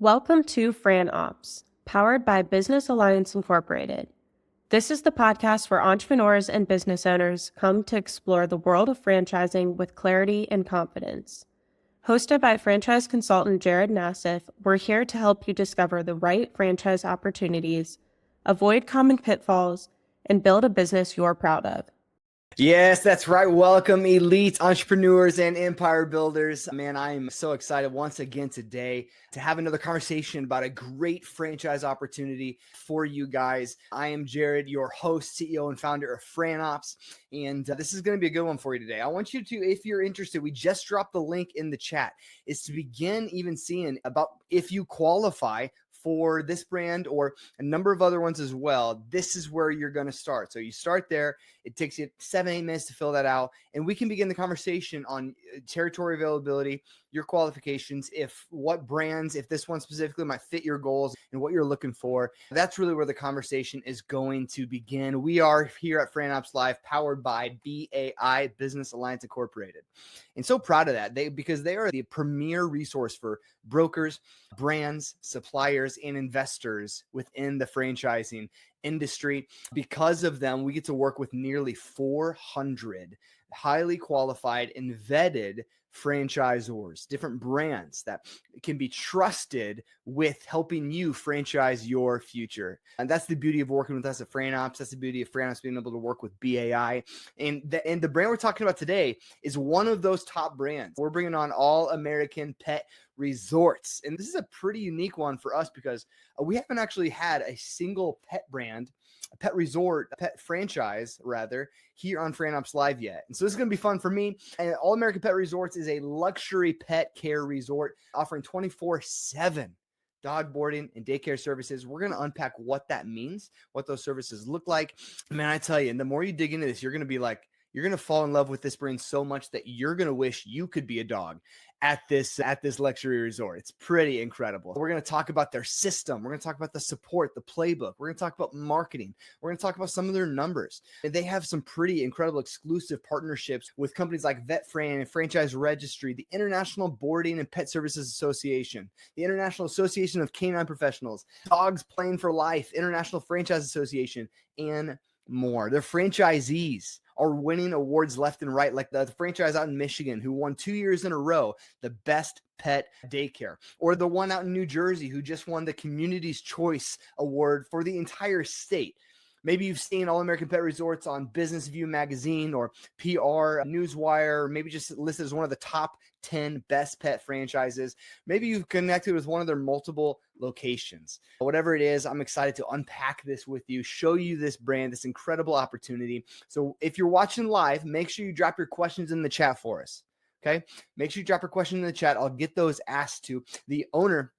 Welcome to Fran Opps, powered by Business Alliance Incorporated. This is the podcast where entrepreneurs and business owners come to explore the world of franchising with clarity and confidence. Hosted by franchise consultant Jared Nassif, we're here to help you discover the right franchise opportunities, avoid common pitfalls, and build a business you're proud of. Yes, that's right. Welcome, elite entrepreneurs and empire builders. Man, I am so excited once again today to have another conversation about a great franchise opportunity for you guys. I am Jared, your host, CEO, and founder of Fran Opps, and this is going to be a good one for you today. I want you to, if you're interested, we just dropped the link in the chat, is to begin even seeing about if you qualify for this brand or a number of other ones as well. This is where you're going to start. So you start there. It takes you 7-8 minutes to fill that out, and we can begin the conversation on territory availability, your qualifications, if this one specifically might fit your goals and what you're looking for. That's really where the conversation is going to begin. We are here at Fran Opps Live, powered by BAI, Business Alliance Incorporated. And so proud of that, because they are the premier resource for brokers, brands, suppliers, and investors within the franchising industry. Because of them, we get to work with nearly 400 highly qualified and vetted franchisors, different brands that can be trusted with helping you franchise your future. And that's the beauty of working with us at Fran Opps. That's the beauty of Fran Opps being able to work with BAI. And the brand we're talking about today is one of those top brands. We're bringing on All American Pet Resorts. And this is a pretty unique one for us because we haven't actually had a single pet brand, a pet resort, a pet franchise rather, here on Fran Opps Live yet. And so this is going to be fun for me. And All American Pet Resorts is a luxury pet care resort offering 24/7 dog boarding and daycare services. We're going to unpack what that means, what those services look like. Man, I tell you, and the more you dig into this, you're going to fall in love with this brand so much that you're going to wish you could be a dog at this luxury resort. It's pretty incredible. We're going to talk about their system. We're going to talk about the support, the playbook. We're going to talk about marketing. We're going to talk about some of their numbers. And they have some pretty incredible exclusive partnerships with companies like VetFran and Franchise Registry, the International Boarding and Pet Services Association, the International Association of Canine Professionals, Dogs Playing for Life, International Franchise Association, and more. Their franchisees are winning awards left and right, like the franchise out in Michigan who won 2 years in a row the best pet daycare, or the one out in New Jersey who just won the Community's Choice Award for the entire state. Maybe you've seen All American Pet Resorts on Business View magazine or PR Newswire, or maybe just listed as one of the top 10 best pet franchises. Maybe you've connected with one of their multiple locations. Whatever it is, I'm excited to unpack this with you, show you this brand, this incredible opportunity. So if you're watching live, make sure you drop your questions in the chat for us. Okay. Make sure you drop your question in the chat. I'll get those asked to the owner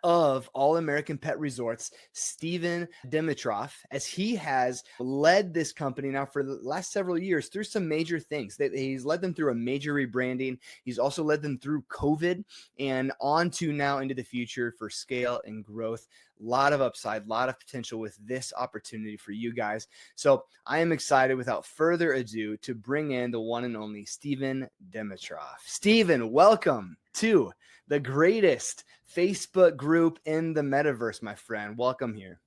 of All American Pet Resorts, Stephan Dimitroff, as he has led this company now for the last several years through some major things. He's led them through a major rebranding. He's also led them through COVID and on to now into the future for scale and growth. A lot of upside, a lot of potential with this opportunity for you guys. So I am excited, without further ado, to bring in the one and only Stephan Dimitroff. Stephan, welcome to the greatest Facebook group in the metaverse, my friend. Welcome here.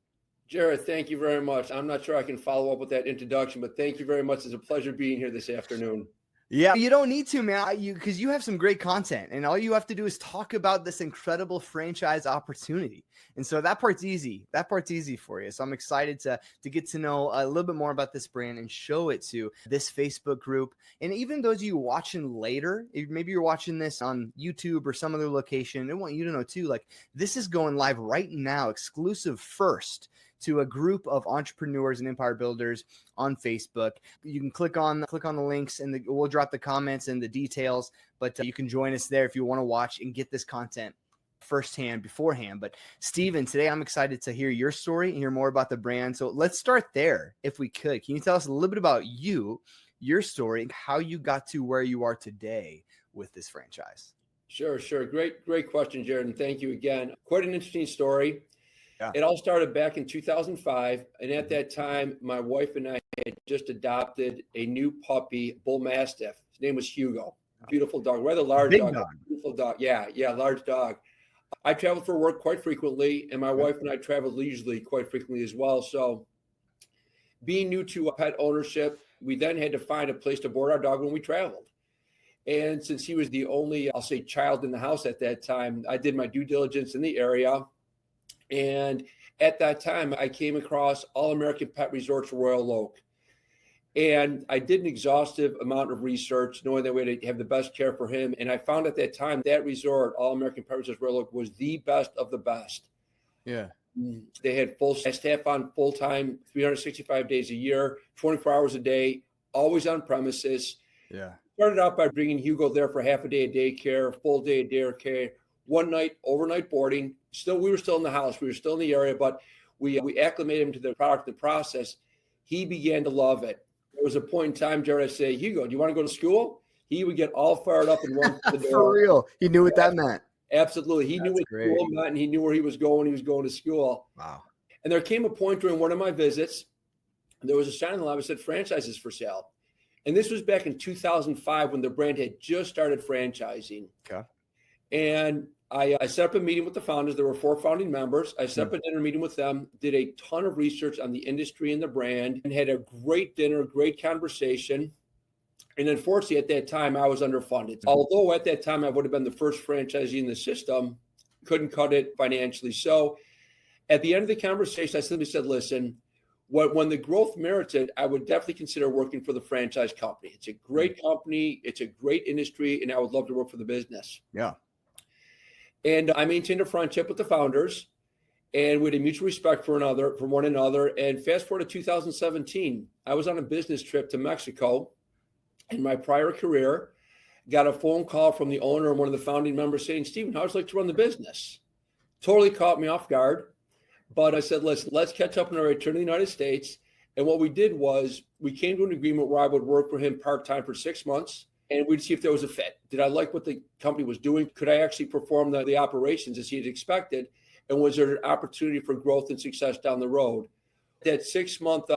Jared, thank you very much. I'm not sure I can follow up with that introduction, but thank you very much. It's a pleasure being here this afternoon. Yeah, you don't need to, man, because you have some great content, and all you have to do is talk about this incredible franchise opportunity. And so that part's easy. That part's easy for you. So I'm excited to get to know a little bit more about this brand and show it to this Facebook group. And even those of you watching later, maybe you're watching this on YouTube or some other location, I want you to know too, like, this is going live right now, exclusive first to a group of entrepreneurs and empire builders on Facebook. You can click on the links, and we'll drop the comments and the details, but you can join us there if you want to watch and get this content firsthand beforehand. But Stephan, today I'm excited to hear your story and hear more about the brand. So let's start there if we could. Can you tell us a little bit about you, your story, and how you got to where you are today with this franchise? Sure. Great question, Jared. And thank you again. Quite an interesting story. Yeah. It all started back in 2005. And at that time, my wife and I had just adopted a new puppy, bull mastiff. His name was Hugo. Beautiful dog, rather large Big dog. dog. Beautiful dog. Yeah, large dog. I traveled for work quite frequently, and my wife and I traveled leisurely quite frequently as well. So being new to pet ownership, we then had to find a place to board our dog when we traveled. And since he was the only, I'll say, child in the house at that time, I did my due diligence in the area. And at that time, I came across All American Pet Resorts Royal Oak. And I did an exhaustive amount of research, knowing that we had to have the best care for him. And I found at that time that resort, All American Pet Resorts Royal Oak, was the best of the best. Yeah. They had full staff on full time, 365 days a year, 24 hours a day, always on premises. Yeah. Started out by bringing Hugo there for half a day of daycare, full day of daycare, one night overnight boarding. We were still in the house, we were still in the area, but we acclimated him to the product and process. He began to love it. There was a point in time, Jared, I say, Hugo, do you want to go to school? He would get all fired up and run to the door. For real, he knew what that meant. Absolutely, he knew what school meant, and he knew where he was going. He was going to school. Wow. And there came a point during one of my visits, there was a sign on the lobby that said franchises for sale. And this was back in 2005 when the brand had just started franchising. Okay. And I set up a meeting with the founders. There were 4 founding members. I set up a dinner meeting with them, did a ton of research on the industry and the brand, and had a great dinner, great conversation. And unfortunately, at that time, I was underfunded. Although at that time, I would have been the first franchisee in the system, couldn't cut it financially. So at the end of the conversation, I simply said, listen, when the growth merits it, I would definitely consider working for the franchise company. It's a great company. It's a great industry, and I would love to work for the business. Yeah. And I maintained a friendship with the founders, and we had a mutual respect for one another. And fast forward to 2017, I was on a business trip to Mexico in my prior career, got a phone call from the owner and one of the founding members saying, Stephen, how would you like to run the business? Totally caught me off guard. But I said, let's catch up on our return to the United States. And what we did was we came to an agreement where I would work for him part-time for 6 months, and we'd see if there was a fit. Did I like what the company was doing? Could I actually perform the operations as he had expected? And was there an opportunity for growth and success down the road? That 6 month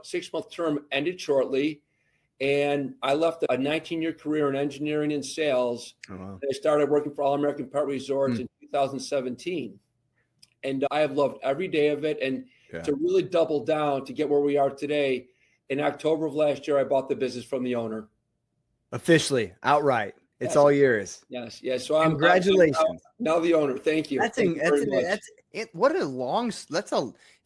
term ended shortly, and I left a 19-year career in engineering and sales. Oh, wow. And I started working for All American Pet Resorts in 2017. And I have loved every day of it. And to really double down to get where we are today, in October of last year, I bought the business from the owner. Officially, outright. It's Yes. all yours. Yes. So Congratulations. I'm now the owner. Thank you.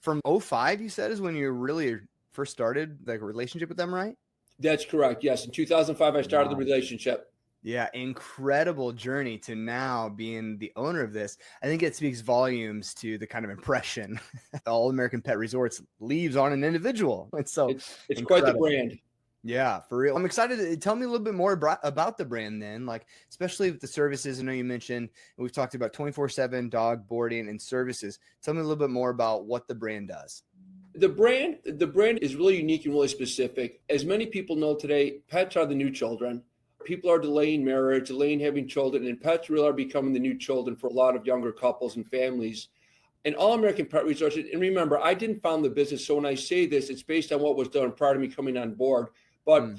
From 05, you said, is when you really first started like a relationship with them, right? That's correct. Yes. In 2005, I started the relationship. Yeah, incredible journey to now being the owner of this. I think it speaks volumes to the kind of impression All American Pet Resorts leaves on an individual. It's quite the brand. Yeah, for real. I'm excited to tell me a little bit more about the brand then, like especially with the services. I know you mentioned, and we've talked about 24/7 dog boarding and services. Tell me a little bit more about what the brand does. The brand is really unique and really specific. As many people know today, pets are the new children. People are delaying marriage, delaying having children, and pets really are becoming the new children for a lot of younger couples and families. And All American Pet Resorts, and remember, I didn't found the business, so when I say this, it's based on what was done prior to me coming on board. But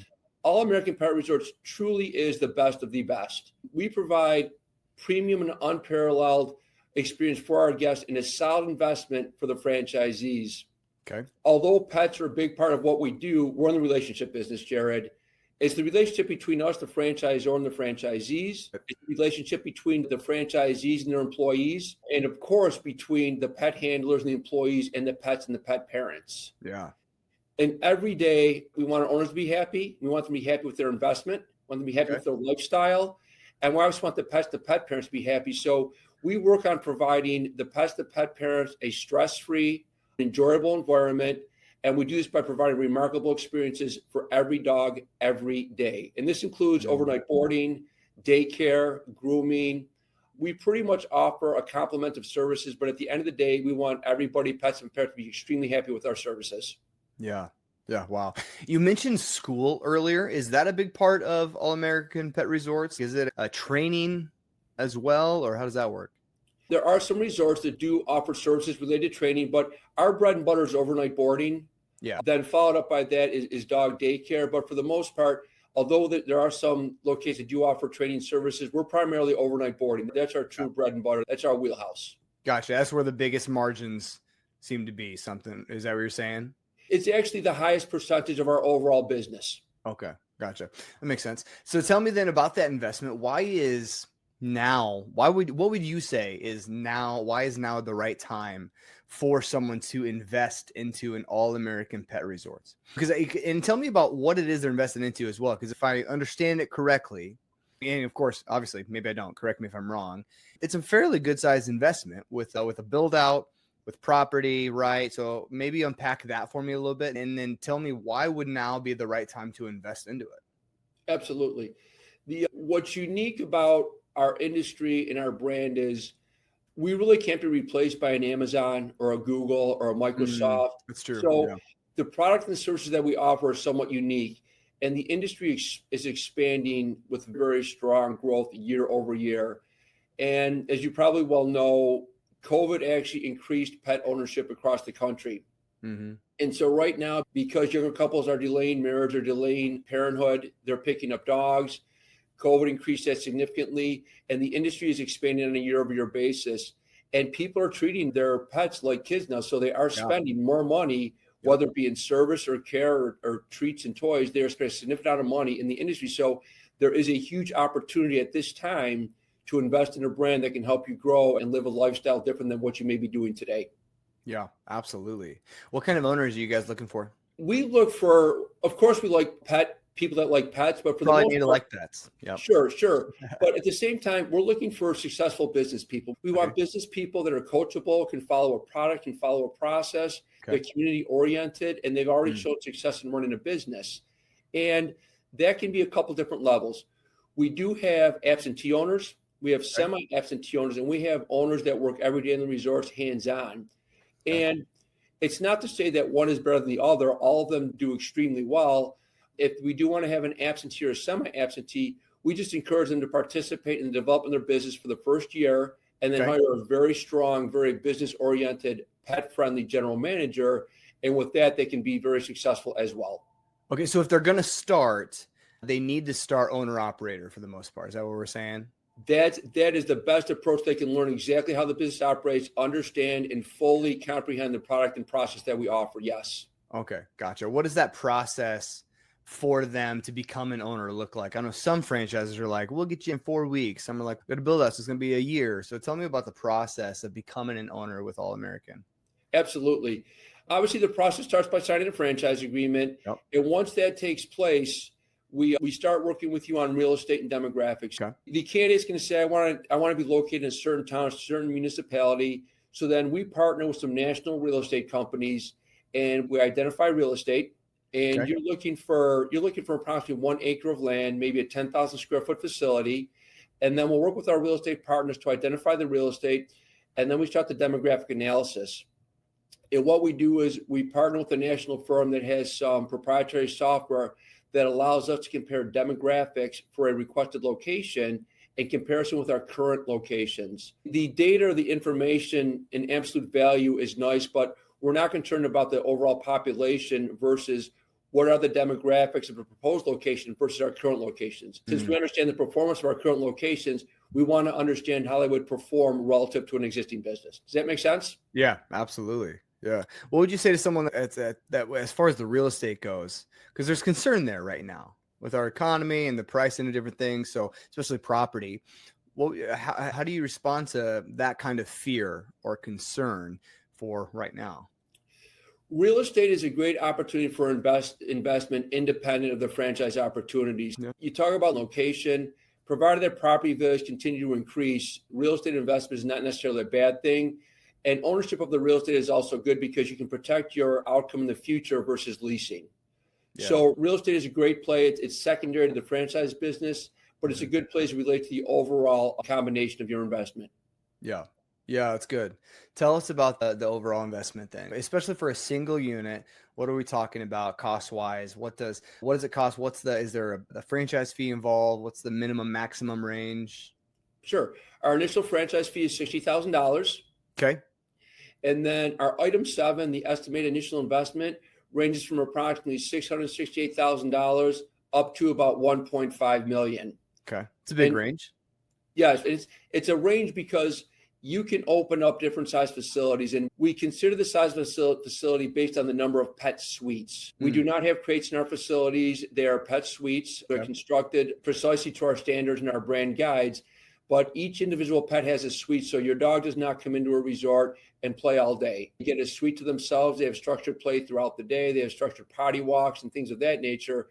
All American Pet Resorts truly is the best of the best. We provide premium and unparalleled experience for our guests and a solid investment for the franchisees. Okay. Although pets are a big part of what we do, we're in the relationship business, Jared. It's the relationship between us, the franchisor, and the franchisees. It's the relationship between the franchisees and their employees. And of course, between the pet handlers and the employees and the pets and the pet parents. Yeah. And every day we want our owners to be happy. We want them to be happy with their investment. We want them to be happy with their lifestyle. And we always want the pets, the pet parents to be happy. So we work on providing the pets, the pet parents, a stress-free, enjoyable environment. And we do this by providing remarkable experiences for every dog every day. And this includes overnight boarding, daycare, grooming. We pretty much offer a complement of services, but at the end of the day, we want everybody, pets and pets, to be extremely happy with our services. Yeah. Wow. You mentioned school earlier. Is that a big part of All American Pet Resorts? Is it a training as well, or how does that work? There are some resorts that do offer services related to training, but our bread and butter is overnight boarding. Yeah. Then followed up by that is dog daycare. But for the most part, Although there are some locations that do offer training services, we're primarily overnight boarding. That's our true bread and butter. That's our wheelhouse. Gotcha. That's where the biggest margins seem to be. Something, is that what you're saying? It's actually the highest percentage of our overall business. Okay, gotcha. That makes sense. So tell me then about that investment. What would you say is now, why is now the right time for someone to invest into an all-American pet resort? And tell me about what it is they're investing into as well. Because if I understand it correctly, and of course, obviously, maybe I don't, correct me if I'm wrong, it's a fairly good sized investment with a build out, with property, right? So maybe unpack that for me a little bit, and then tell me why would now be the right time to invest into it. Absolutely. What's unique about our industry and our brand is we really can't be replaced by an Amazon or a Google or a Microsoft. That's true. So Yeah. the products and the services that we offer are somewhat unique, and the industry is expanding with very strong growth year over year. And as you probably well know, COVID actually increased pet ownership across the country. Mm-hmm. And so right now, because younger couples are delaying marriage or delaying parenthood, they're picking up dogs. COVID increased that significantly, and the industry is expanding on a year-over-year basis. And people are treating their pets like kids now, so they are spending more money, whether it be in service or care or treats and toys. They are spending a significant amount of money in the industry. So there is a huge opportunity at this time to invest in a brand that can help you grow and live a lifestyle different than what you may be doing today. Yeah, absolutely. What kind of owners are you guys looking for? We look for, of course, we like people that like pets, but for Probably the most need to part, like pets. Yeah. Sure. But at the same time, we're looking for successful business people. We want business people that are coachable, can follow a product, can follow a process, they're community oriented, and they've already shown success in running a business. And that can be a couple different levels. We do have absentee owners, we have semi-absentee owners, and we have owners that work every day in the resorts hands-on. And it's not to say that one is better than the other. All of them do extremely well. If we do want to have an absentee or a semi-absentee, we just encourage them to participate in the development of their business for the first year, and then hire a very strong, very business-oriented, pet-friendly general manager. And with that, they can be very successful as well. Okay, so if they're going to start, they need to start owner-operator for the most part. Is that what we're saying? That is the best approach. They can learn exactly how the business operates, understand, and fully comprehend the product and process that we offer. Yes. Okay, gotcha. What does that process for them to become an owner look like? I know some franchises are like, we'll get you in 4 weeks. Some are like, we're going to build us. It's going to be a year. So tell me about the process of becoming an owner with All American. Absolutely. Obviously, the process starts by signing a franchise agreement. Yep. And once that takes place, we start working with you on real estate and demographics. Okay. The candidate's going to say, I want to be located in a certain town, a certain municipality. So then we partner with some national real estate companies, and we identify real estate. And you're looking for approximately 1 acre of land, maybe a 10,000 square foot facility. And then we'll work with our real estate partners to identify the real estate. And then we start the demographic analysis. And what we do is we partner with a national firm that has some proprietary software that allows us to compare demographics for a requested location in comparison with our current locations. The data or the information in absolute value is nice, but we're not concerned about the overall population versus what are the demographics of a proposed location versus our current locations. Since we understand the performance of our current locations, we want to understand how they would perform relative to an existing business. Does that make sense? Yeah, absolutely. Yeah. What would you say to someone that as far as the real estate goes, because there's concern there right now with our economy and the pricing of different things. So especially property. Well, how do you respond to that kind of fear or concern for right now? Real estate is a great opportunity for investment independent of the franchise opportunities. Yeah. You talk about location, provided that property values continue to increase, real estate investment is not necessarily a bad thing. And ownership of the real estate is also good because you can protect your outcome in the future versus leasing. Yeah. So real estate is a great play. It's secondary to the franchise business, but it's a good place to relate to the overall combination of your investment. Yeah. Yeah, that's good. Tell us about the overall investment then, especially for a single unit. What are we talking about cost wise? What does it cost? Is there a franchise fee involved? What's the minimum maximum range? Sure. Our initial franchise fee is $60,000. Okay. And then our item 7, the estimated initial investment ranges from approximately $668,000 up to about 1.5 million. Okay. It's a big range. Yes, it's a range because you can open up different size facilities, and we consider the size of a facility based on the number of pet suites. We do not have crates in our facilities. They are pet suites. They're constructed precisely to our standards and our brand guides, but each individual pet has a suite, so your dog does not come into a resort and play all day. You get a suite to themselves. They have structured play throughout the day. They have structured potty walks and things of that nature.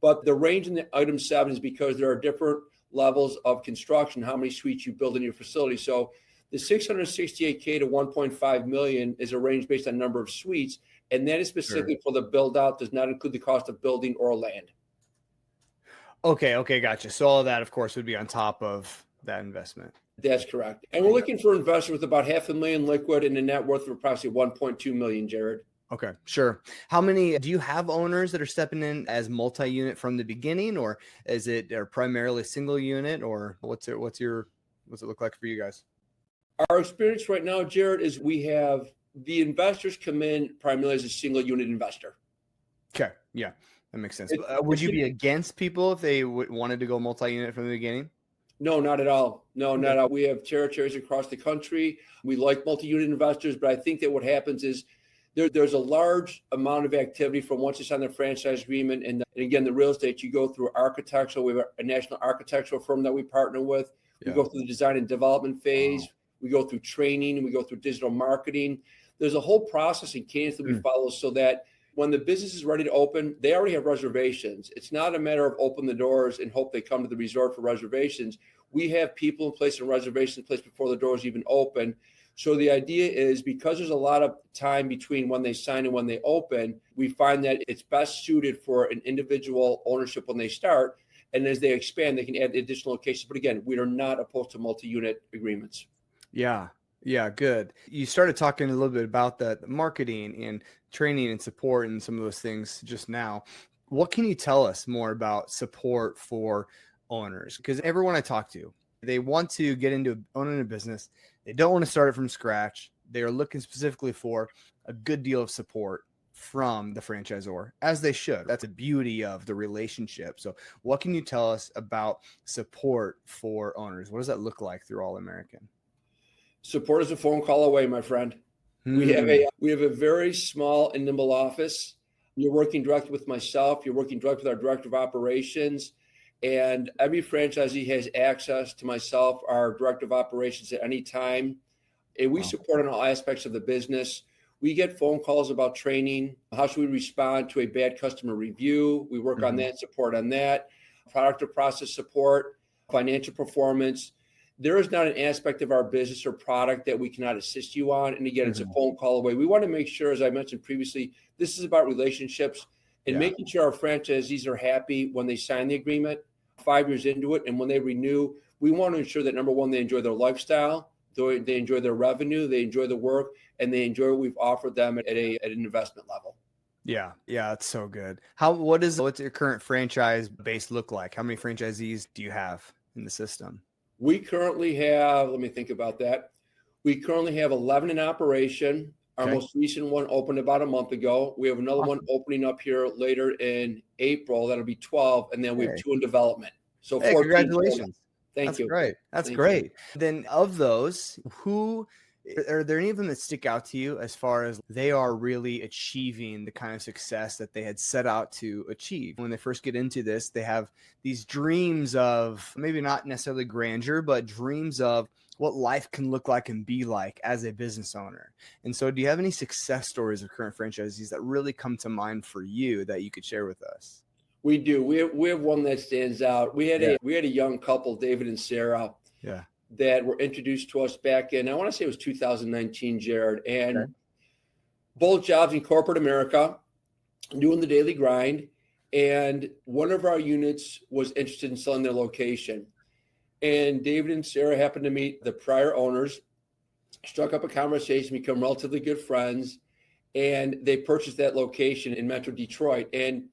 But the range in the item 7 is because there are different levels of construction, how many suites you build in your facility. So the 668K to 1.5 million is a range based on number of suites, and that is specifically for the build out, does not include the cost of building or land. Okay, gotcha. So all of that, of course, would be on top of that investment. That's correct. And we're looking for investors with about $500,000 liquid and a net worth of approximately 1.2 million, Jared. Okay, sure. How many do you have owners that are stepping in as multi-unit from the beginning, or is it primarily single unit, or what's it look like for you guys? Our experience right now, Jared, is we have the investors come in primarily as a single unit investor. Okay, yeah, that makes sense. Would you be against people if they wanted to go multi-unit from the beginning? No, not at all. No, not at all. We have territories across the country. We like multi-unit investors, but I think that what happens is there's a large amount of activity from once you sign the franchise agreement. And again, the real estate, you go through architectural. We have a national architectural firm that we partner with. We go through the design and development phase. Wow. We go through training. We go through digital marketing. There's a whole process and cadence that we follow so that when the business is ready to open, they already have reservations. It's not a matter of open the doors and hope they come to the resort for reservations. We have people in place and reservations in place before the doors even open. So the idea is because there's a lot of time between when they sign and when they open, we find that it's best suited for an individual ownership when they start. And as they expand, they can add additional locations. But again, we are not opposed to multi-unit agreements. Yeah, good. You started talking a little bit about the marketing and training and support and some of those things just now. What can you tell us more about support for owners? Because everyone I talk to, they want to get into owning a business. They don't want to start it from scratch. They are looking specifically for a good deal of support from the franchisor, as they should. That's the beauty of the relationship. So what can you tell us about support for owners? What does that look like through All American? Support is a phone call away, my friend. We have a very small and nimble office. You're working directly with myself. You're working directly with our director of operations. And every franchisee has access to myself, our director of operations, at any time. And we support in all aspects of the business. We get phone calls about training. How should we respond to a bad customer review? We work on that, support on that. Product or process support, financial performance. There is not an aspect of our business or product that we cannot assist you on. And again, it's a phone call away. We want to make sure, as I mentioned previously, this is about relationships and making sure our franchisees are happy when they sign the agreement 5 years into it. And when they renew, we want to ensure that, number one, they enjoy their lifestyle, they enjoy their revenue, they enjoy the work, and they enjoy what we've offered them at an investment level. Yeah, it's so good. What's your current franchise base look like? How many franchisees do you have in the system? We currently have, let me think about that. We currently have 11 in operation. Our most recent one opened about a month ago. We have another one opening up here later in April. That'll be 12. And then we have 2 in development. So 14. Congratulations. Thank you. Great. That's great. Then of those, are there any of them that stick out to you as far as they are really achieving the kind of success that they had set out to achieve? When they first get into this, they have these dreams of maybe not necessarily grandeur, but dreams of what life can look like and be like as a business owner. And so do you have any success stories of current franchisees that really come to mind for you that you could share with us? We do. We have one that stands out. We had a young couple, David and Sarah, that were introduced to us back in, I want to say it was 2019, Jared, and both jobs in corporate America, doing the daily grind. And one of our units was interested in selling their location. And David and Sarah happened to meet the prior owners, struck up a conversation, become relatively good friends, and they purchased that location in Metro Detroit. And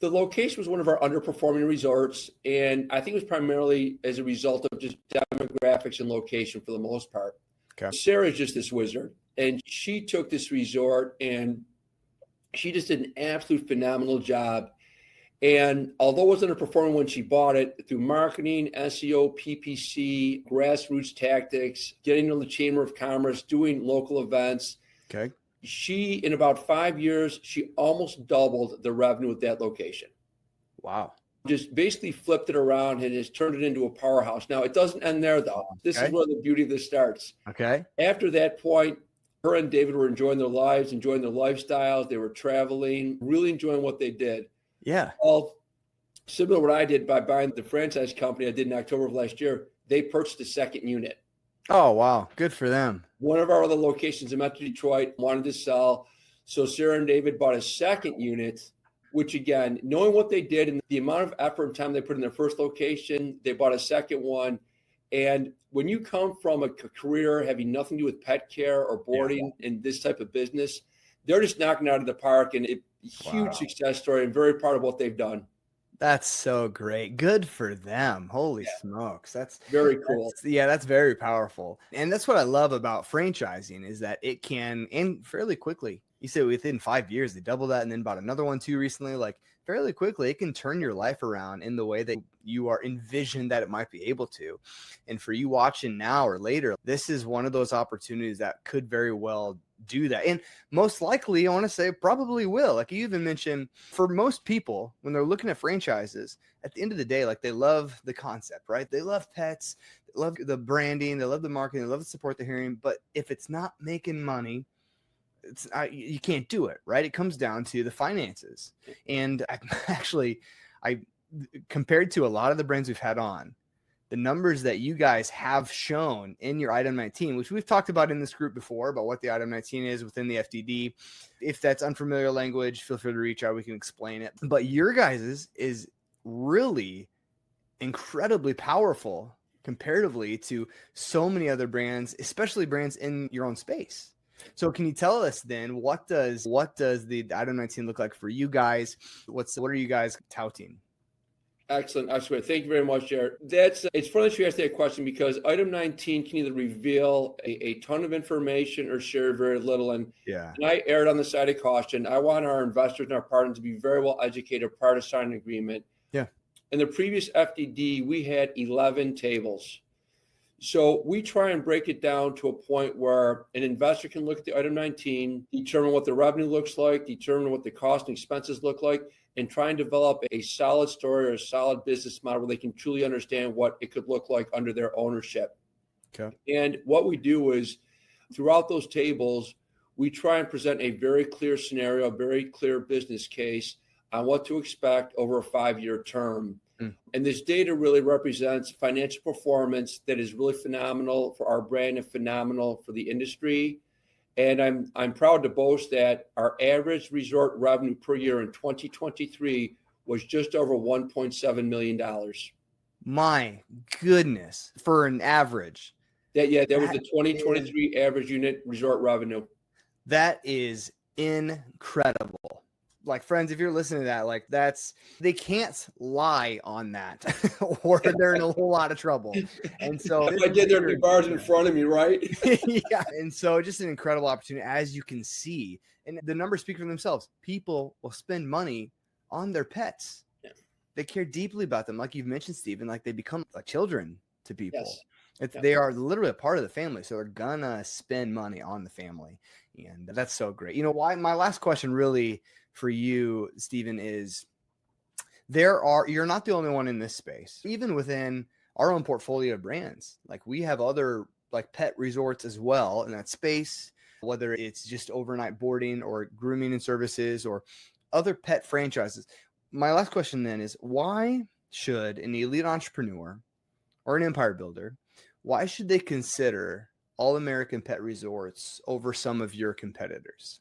the location was one of our underperforming resorts, and I think it was primarily as a result of just demographics and location for the most part. Okay. Sarah's just this wizard, and she took this resort, and she just did an absolute phenomenal job. And although it was underperforming when she bought it, through marketing, SEO, PPC, grassroots tactics, getting into the Chamber of Commerce, doing local events, Okay. she, in about 5 years, she almost doubled the revenue at that location. Wow. Just basically flipped it around and has turned it into a powerhouse. Now, it doesn't end there, though. This is where the beauty of this starts. Okay. After that point, her and David were enjoying their lives, enjoying their lifestyles. They were traveling, really enjoying what they did. Yeah. Well, similar to what I did by buying the franchise company I did in October of last year, they purchased a second unit. Oh, wow. Good for them. One of our other locations in Metro Detroit wanted to sell. So Sarah and David bought a second unit, which again, knowing what they did and the amount of effort and time they put in their first location, they bought a second one. And when you come from a career having nothing to do with pet care or boarding in this type of business, they're just knocking it out of the park, and huge success story, and very proud of what they've done. That's so great. Good for them. Holy smokes. That's very cool. That's very powerful. And that's what I love about franchising is that it can end fairly quickly. You said within 5 years, they doubled that and then bought another one too recently. Like fairly quickly, it can turn your life around in the way that you are envisioned that it might be able to. And for you watching now or later, this is one of those opportunities that could very well do that. And most likely, I want to say probably will. Like you even mentioned, for most people, when they're looking at franchises, at the end of the day, like they love the concept, right? They love pets, they love the branding, they love the marketing, they love the support they're hearing. But if it's not making money, you can't do it, right? It comes down to the finances. And I compared to a lot of the brands we've had on, the numbers that you guys have shown in your item 19, which we've talked about in this group before, about what the item 19 is within the FDD. If that's unfamiliar language, feel free to reach out. We can explain it. But your guys' is really incredibly powerful comparatively to so many other brands, especially brands in your own space. So can you tell us then, what does the item 19 look like for you guys? What are you guys touting? Excellent. Thank you very much, Jared. It's funny that you asked that question because item 19 can either reveal a ton of information or share very little. And I erred on the side of caution. I want our investors and our partners to be very well educated prior to signing an agreement. Yeah. In the previous FDD, we had 11 tables. So we try and break it down to a point where an investor can look at the item 19, determine what the revenue looks like, determine what the cost and expenses look like, and try and develop a solid story or a solid business model where they can truly understand what it could look like under their ownership. Okay. And what we do is throughout those tables, we try and present a very clear scenario, a very clear business case on what to expect over a 5-year term. And this data really represents financial performance that is really phenomenal for our brand and phenomenal for the industry. And I'm proud to boast that our average resort revenue per year in 2023 was just over $1.7 million. My goodness, for an average. That was the 2023 average unit resort revenue. That is incredible. Like, friends, if you're listening to that, like they can't lie on that or they're in a whole lot of trouble. And so if I did, there'd be bars in front of me, right? Yeah. And so just an incredible opportunity, as you can see. And the numbers speak for themselves. People will spend money on their pets. Yeah. They care deeply about them. Like you've mentioned, Stephen, like they become like children to people. Yes. They are literally a part of the family. So they're gonna spend money on the family. And that's so great. You know why? My last question really for you, Stephen, is you're not the only one in this space. Even within our own portfolio of brands, like we have other like pet resorts as well in that space, whether it's just overnight boarding or grooming and services or other pet franchises. My last question then is, why should an elite entrepreneur or an empire builder, why should they consider All American Pet Resorts over some of your competitors?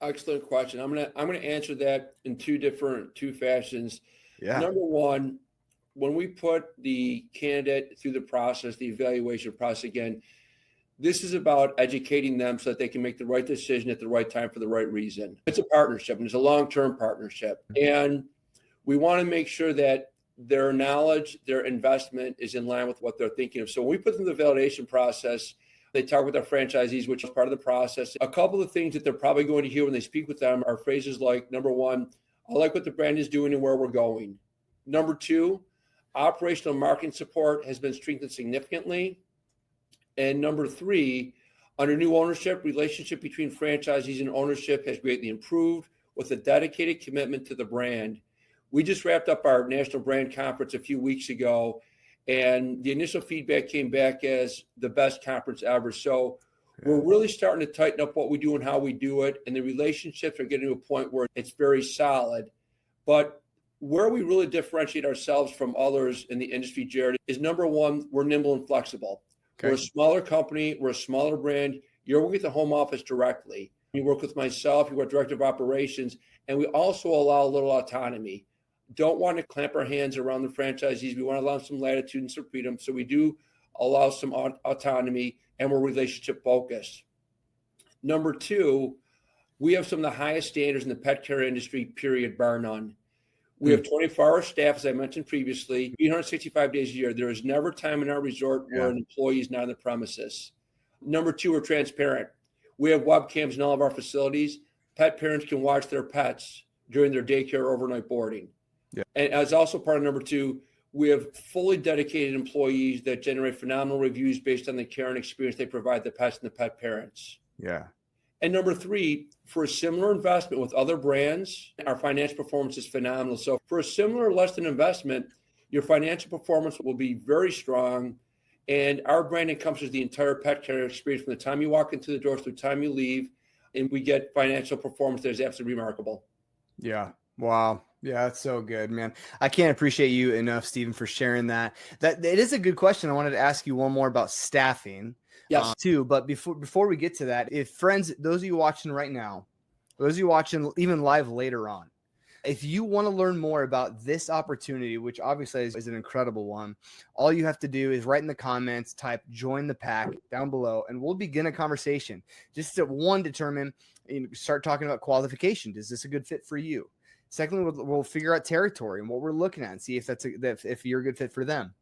Excellent question. I'm gonna answer that in two fashions. Yeah. Number one, when we put the candidate through the process, the evaluation process, again, this is about educating them so that they can make the right decision at the right time for the right reason. It's a partnership, and it's a long-term partnership. And we want to make sure that their knowledge, their investment is in line with what they're thinking of. So when we put them through the validation process, they talk with our franchisees, which is part of the process. A couple of things that they're probably going to hear when they speak with them are phrases like, number one, I like what the brand is doing and where we're going. Number two, operational marketing support has been strengthened significantly. And number three, under new ownership, relationship between franchisees and ownership has greatly improved with a dedicated commitment to the brand. We just wrapped up our national brand conference a few weeks ago, and the initial feedback came back as the best conference ever. So we're really starting to tighten up what we do and how we do it, and the relationships are getting to a point where it's very solid. But where we really differentiate ourselves from others in the industry, Jared, is number one, we're nimble and flexible. Okay. We're a smaller company. We're a smaller brand. You're working at the home office directly. You work with myself. You are director of operations. And we also allow a little autonomy. Don't want to clamp our hands around the franchisees. We want to allow some latitude and some freedom. So we do allow some autonomy, and we're relationship focused. Number two, we have some of the highest standards in the pet care industry, period, bar none. We have 24-hour staff, as I mentioned previously, 365 days a year. There is never time in our resort where an employee is not on the premises. Number two, we're transparent. We have webcams in all of our facilities. Pet parents can watch their pets during their daycare or overnight boarding. Yeah. And as also part of number two, we have fully dedicated employees that generate phenomenal reviews based on the care and experience they provide the pets and the pet parents. Yeah. And number three, for a similar investment with other brands, our financial performance is phenomenal. So for a similar or less than investment, your financial performance will be very strong. And our brand encompasses the entire pet care experience from the time you walk into the door to the time you leave. And we get financial performance that is absolutely remarkable. Yeah. Wow. Yeah, that's so good, man. I can't appreciate you enough, Stephen, for sharing that. That it is a good question. I wanted to ask you one more about staffing. Yes. Too. But before we get to that, if friends, those of you watching right now, those of you watching even live later on, if you want to learn more about this opportunity, which obviously is an incredible one, all you have to do is write in the comments, type join the pack down below, and we'll begin a conversation. Just to determine, start talking about qualification. Is this a good fit for you? Secondly, we'll figure out territory and what we're looking at and see if if you're a good fit for them.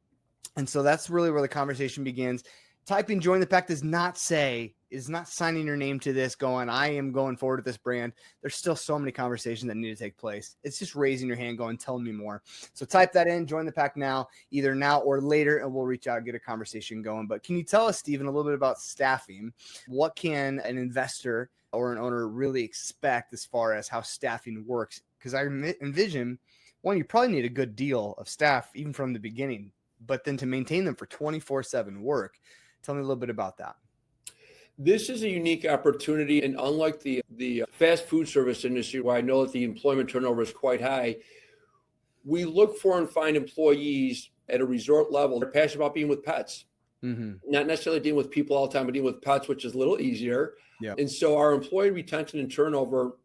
And so that's really where the conversation begins. Typing join the pack is not signing your name to this going, I am going forward with this brand. There's still so many conversations that need to take place. It's just raising your hand going, tell me more. So type that in, join the pack now, either now or later, and we'll reach out and get a conversation going. But can you tell us, Stephen, a little bit about staffing? What can an investor or an owner really expect as far as how staffing works? Because I envision, one, you probably need a good deal of staff even from the beginning, but then to maintain them for 24/7 work. Tell me a little bit about that. This is a unique opportunity, and unlike the fast food service industry, where I know that the employment turnover is quite high, we look for and find employees at a resort level that are passionate about being with pets. Mm-hmm. Not necessarily dealing with people all the time, but dealing with pets, which is a little easier. Yeah. And so our employee retention and turnover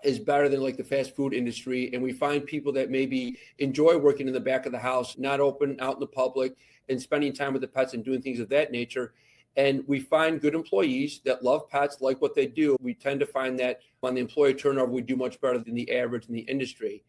is better than like the fast food industry. And we find people that maybe enjoy working in the back of the house, not open out in the public, and spending time with the pets and doing things of that nature. And we find good employees that love pets, like what they do. We tend to find that on the employee turnover, we do much better than the average in the industry.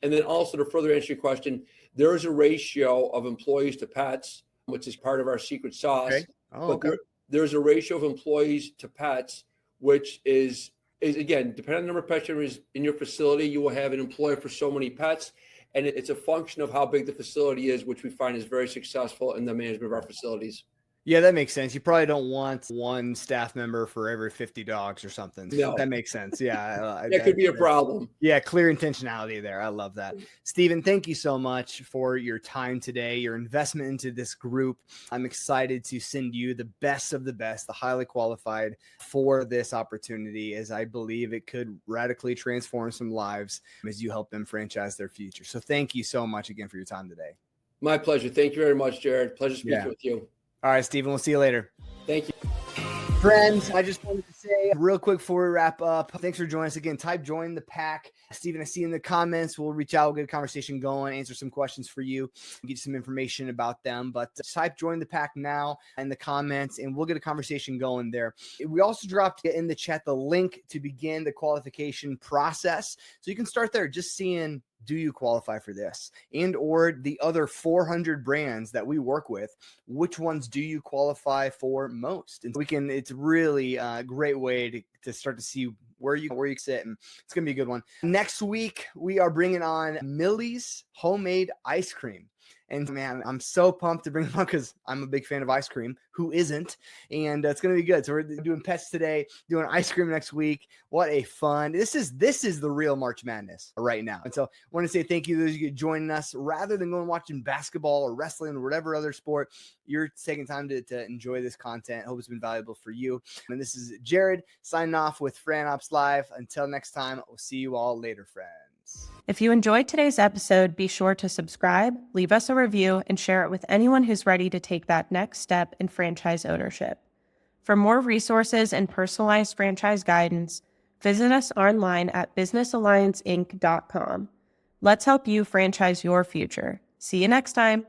And then also to further answer your question, there is a ratio of employees to pets, which is part of our secret sauce. Okay. Oh, okay. But there's a ratio of employees to pets, which is again, depending on the number of pet owners in your facility, you will have an employer for so many pets. And it's a function of how big the facility is, which we find is very successful in the management of our facilities. Yeah, that makes sense. You probably don't want one staff member for every 50 dogs or something. No. That makes sense. Yeah. That could be a problem. Yeah, clear intentionality there. I love that. Stephen, thank you so much for your time today, your investment into this group. I'm excited to send you the best of the best, the highly qualified for this opportunity, as I believe it could radically transform some lives as you help them franchise their future. So thank you so much again for your time today. My pleasure. Thank you very much, Jared. Pleasure speaking with you. All right, Stephen, we'll see you later. Thank you. Friends, I just wanted to say real quick before we wrap up, thanks for joining us again. Type join the pack. Stephen, I see in the comments. We'll reach out, we'll get a conversation going, answer some questions for you, get you some information about them. But type join the pack now in the comments, and we'll get a conversation going there. We also dropped in the chat the link to begin the qualification process. So you can start there just seeing, do you qualify for this? And or the other 400 brands that we work with, which ones do you qualify for most? And it's really a great way to start to see where you sit, and it's gonna be a good one. Next week we are bringing on Millie's homemade ice cream. And man, I'm so pumped to bring them on because I'm a big fan of ice cream. Who isn't? And it's going to be good. So we're doing pets today, doing ice cream next week. What a fun. This is the real March Madness right now. And so I want to say thank you to those of you joining us. Rather than going watching basketball or wrestling or whatever other sport, you're taking time to enjoy this content. I hope it's been valuable for you. And this is Jared signing off with Fran Opps Live. Until next time, we'll see you all later, friends. If you enjoyed today's episode, be sure to subscribe, leave us a review, and share it with anyone who's ready to take that next step in franchise ownership. For more resources and personalized franchise guidance, visit us online at businessallianceinc.com. Let's help you franchise your future. See you next time.